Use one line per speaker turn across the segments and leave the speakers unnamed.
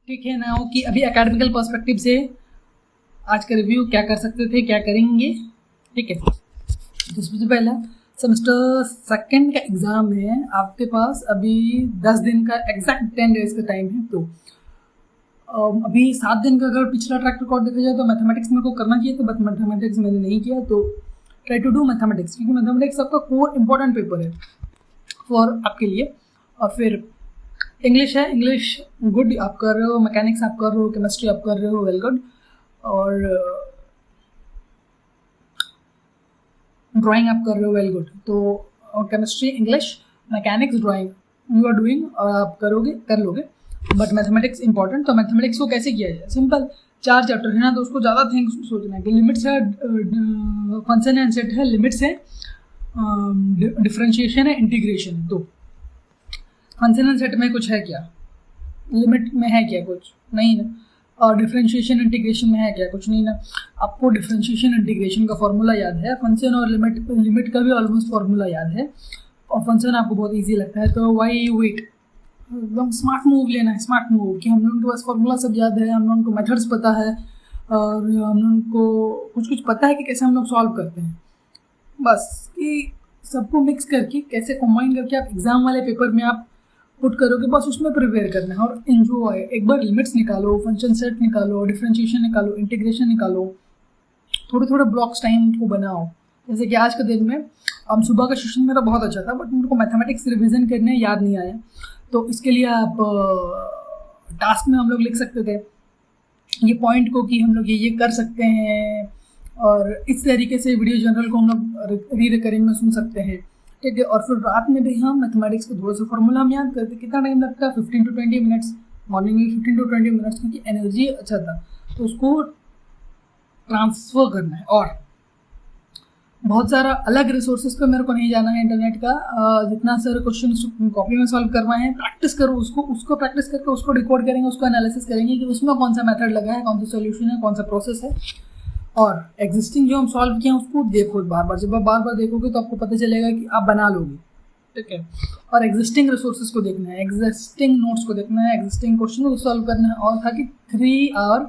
ठीक है ना, कि अभी एकेडमिकल पर्सपेक्टिव से आज का रिव्यू क्या कर सकते थे, क्या करेंगे। ठीक है, तो सबसे पहला सेमेस्टर सेकंड का एग्ज़ाम है आपके पास। अभी 10 दिन का एग्जैक्ट 10 डेज का टाइम है। तो अभी 7 दिन का अगर पिछला ट्रैक रिकॉर्ड देखा जाए तो मैथमेटिक्स मेरे को करना चाहिए था, बट मैथमेटिक्स मैंने नहीं किया। तो ट्राई टू डू मैथमेटिक्स, क्योंकि मैथमेटिक्स आपका कोर इंपॉर्टेंट पेपर है फॉर आपके लिए। और फिर इंग्लिश है, इंग्लिश गुड आप कर रहे हो, मैकेनिक्स आप कर रहे हो, केमिस्ट्री आप कर रहे हो, वेल गुड। और ड्राइंग आप कर रहे हो, वेल गुड। तो chemistry, English, mechanics, drawing you are doing और आप करोगे, कर लोगे। But mathematics important. तो मैथमेटिक्स को कैसे किया जाए, सिंपल 4 चैप्टर है ना, तो उसको ज़्यादा थिंग्स सोचना है कि लिमिट्स है, फंक्शन एंड सेट है, लिमिट्स है, डिफरेंशिएशन है, इंटीग्रेशन है। तो फंक्शन एंड सेट में कुछ है क्या, लिमिट में है क्या, कुछ नहीं ना। और डिफरेंशिएशन इंटीग्रेशन में है क्या, कुछ नहीं ना। आपको डिफरेंशिएशन इंटीग्रेशन का फॉर्मूला याद है, फंक्शन और लिमिट का भी ऑलमोस्ट फॉर्मूला याद है, और फंक्शन आपको बहुत इजी लगता है। तो वाई यू वेट, एकदम स्मार्ट मूव लेना है, स्मार्ट मूव कि हम लोगों के पास फॉर्मूला सब याद है, हम लोगों को मेथड्स पता है, और हम लोगों को कुछ पता है कि कैसे हम लोग सॉल्व करते हैं। बस कि सबको मिक्स करके कैसे कंबाइन करके आप एग्ज़ाम वाले पेपर में आप पुट करोगे, बस उसमें प्रिपेयर करना है। और एंजॉय, एक बार लिमिट्स निकालो, फंक्शन सेट निकालो, डिफरेंशिएशन निकालो, इंटीग्रेशन निकालो, थोड़े थोड़े ब्लॉक्स टाइम को बनाओ। जैसे कि आज के दिन में सुबह का सेशन मेरा बहुत अच्छा था, बट मेरे को मैथमेटिक्स रिवीजन करने याद नहीं आया। तो इसके लिए आप टास्क में हम लोग लिख सकते थे ये पॉइंट को कि हम लोग ये कर सकते हैं, और इस तरीके से वीडियो जर्नल को हम लोग रिकरिंग में सुन सकते हैं। ठीक है, और फिर रात में भी हम मैथमेटिक्स को थोड़ा सा फॉर्मूला हम याद करते। कितना टाइम लगता है, 15 to 20 मिनट्स, मॉर्निंग में 15 to 20 मिनट्स, क्योंकि एनर्जी अच्छा था तो उसको ट्रांसफ़र करना है। और बहुत सारा अलग रिसोर्सेज पे मेरे को नहीं जाना है इंटरनेट का, जितना सारे क्वेश्चन कॉपी में सॉल्व करवाए हैं, प्रैक्टिस करो उसको प्रैक्टिस करके उसको डिकोड करेंगे, उसको एनालिसिस करेंगे कि उसमें कौन सा मेथड लगा है, कौन सा सोल्यूशन है, कौन सा प्रोसेस है। और एग्जिस्टिंग जो हम सॉल्व किए हैं उसको देखो बार बार। जब आप बार बार देखोगे तो आपको पता चलेगा कि आप बना लोगे। ठीक है, और एग्जिस्टिंग रिसोर्सेज को देखना है, एग्जिस्टिंग नोट्स को देखना है, एग्जिस्टिंग क्वेश्चन को सॉल्व करना है। और था कि 3 आवर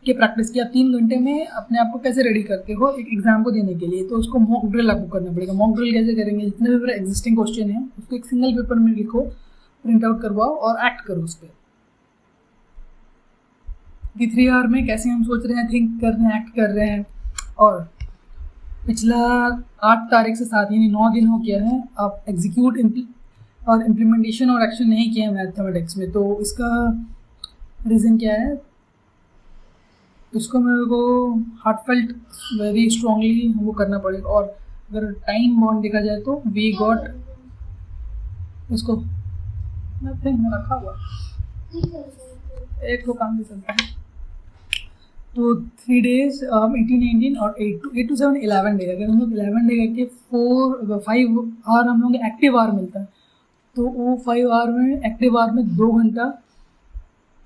की प्रैक्टिस की, आप 3 घंटे में अपने आप को कैसे रेडी करते हो एक एग्जाम को देने के लिए। तो उसको मॉक ड्रिल आपको करना पड़ेगा। मॉक ड्रिल कैसे करेंगे, जितने भी मेरे एग्जिस्टिंग क्वेश्चन हैं उसको एक सिंगल पेपर में लिखो, प्रिंट आउट करवाओ और एक्ट करो उस पर कि 3 आवर में कैसे हम सोच रहे हैं, थिंक कर रहे हैं, एक्ट कर रहे हैं। और पिछला 8 तारीख से 7 यानी 9 दिन हो गया है, आप एग्जीक्यूट और इम्प्लीमेंटेशन और एक्शन नहीं किए हैं मैथमेटिक्स में। तो इसका रीज़न क्या है, इसको मेरे को हार्टफेल्ट वेरी स्ट्रांगली वो करना पड़ेगा। और अगर टाइम बाउंड देखा जाए तो वी गॉट इसको नथिंग रखा हुआ, एक तो काम भी चलता है। तो 3 days 18, 19 और 8 to 7 11 डे। अगर हम लोग 11 डे करके 5 आवर हम लोग एक्टिव आवर मिलता है, तो वो 5 आवर में एक्टिव आवर में 2 घंटा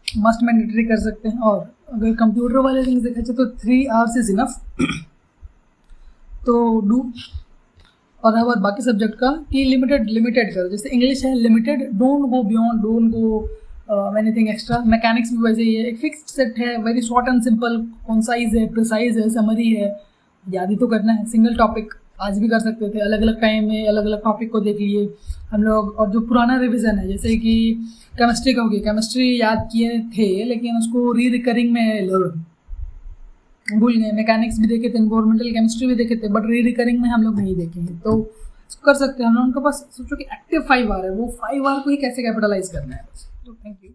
मस्ट मैंडेटरी कर सकते हैं। और अगर कंप्यूटर वाले थिंग्स देखा जाए तो 3 आवर्स इज इनफ। तो डू। और अब बाकी सब्जेक्ट का कि लिमिटेड करो। जैसे इंग्लिश है limited, don't go beyond, don't go anything extra. Mechanics भी वैसे ही है, एक फिक्स्ड सेट है, very short and simple, concise है, प्रिसाइज है, समरी है। याद ही तो करना है, सिंगल टॉपिक आज भी कर सकते थे, अलग अलग टाइम में अलग अलग टॉपिक को देख लिए हम लोग। और जो पुराना रिवीजन है, जैसे कि केमिस्ट्री का हो गया, केमिस्ट्री याद किए थे लेकिन उसको रिकरिंग में भूल गए। मैकेनिक्स भी देखे थे, इन्वायरमेंटल केमिस्ट्री भी देखे थे, बट रिकरिंग में हम लोग नहीं देखेंगे। तो कर सकते हैं हम लोग। उनके पास सोचो कि एक्टिव 5 आवर है, वो 5 आवर को ही कैसे कैपिटलाइज करना है बस। तो थैंक यू।